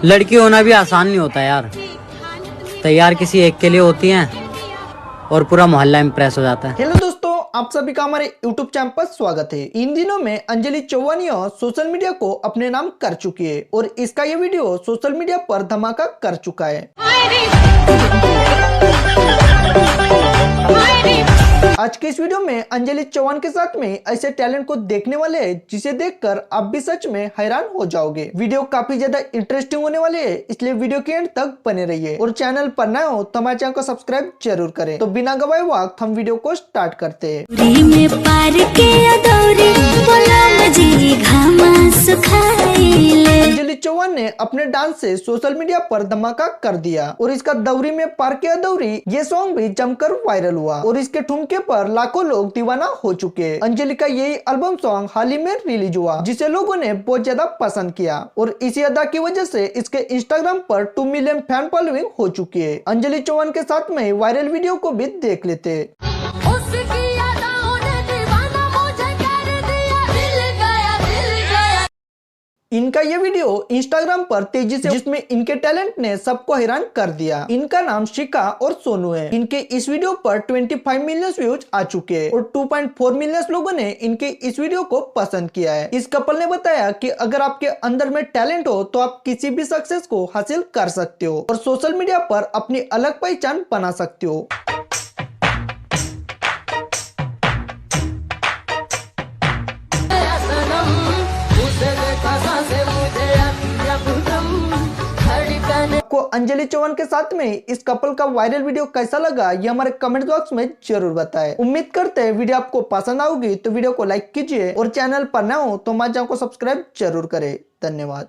लड़की होना भी आसान नहीं होता यार। तैयार किसी एक के लिए होती हैं और पूरा मोहल्ला इम्प्रेस हो जाता है। हेलो दोस्तों, आप सभी का हमारे YouTube चैनल पर स्वागत है। इन दिनों में अंजलि चौहान सोशल मीडिया को अपने नाम कर चुकी है और इसका ये वीडियो सोशल मीडिया पर धमाका कर चुका है। आज के इस वीडियो में अंजलि चौहान के साथ में ऐसे टैलेंट को देखने वाले हैं जिसे देखकर आप भी सच में हैरान हो जाओगे। वीडियो काफी ज्यादा इंटरेस्टिंग होने वाले है, इसलिए वीडियो के एंड तक बने रहिए और चैनल पर नए हो तो हमारे चैनल को सब्सक्राइब जरूर करें। तो बिना गवाए वक्त हम वीडियो को स्टार्ट करते हैं। अंजलि चौहान ने अपने डांस से सोशल मीडिया पर धमाका कर दिया और इसका दौरी में पार के अदौरी ये सॉन्ग भी जमकर वायरल हुआ और इसके ठुमके पर लाखों लोग दीवाना हो चुके हैं। अंजलि का यही एल्बम सॉन्ग हाल ही में रिलीज हुआ जिसे लोगों ने बहुत ज्यादा पसंद किया और इसी अदा की वजह से इसके इंस्टाग्राम पर 2 मिलियन फैन फॉलोइंग हो चुकी है। अंजलि चौहान के साथ में वायरल वीडियो को भी देख लेते। इनका ये वीडियो इंस्टाग्राम पर तेजी से जिसमें इनके टैलेंट ने सबको हैरान कर दिया। इनका नाम शिखा और सोनू है। इनके इस वीडियो पर 25 मिलियन व्यूज आ चुके हैं और 2.4 मिलियन लोगों ने इनके इस वीडियो को पसंद किया है। इस कपल ने बताया कि अगर आपके अंदर में टैलेंट हो तो आप किसी भी सक्सेस को हासिल कर सकते हो और सोशल मीडिया पर अपनी अलग पहचान बना सकते हो। आपको अंजलि चौहान के साथ में इस कपल का वायरल वीडियो कैसा लगा ये हमारे कमेंट बॉक्स में जरूर बताएं। उम्मीद करते हैं वीडियो आपको पसंद आएगी तो वीडियो को लाइक कीजिए और चैनल पर नए हो तो हमारे चैनल को सब्सक्राइब जरूर करें। धन्यवाद।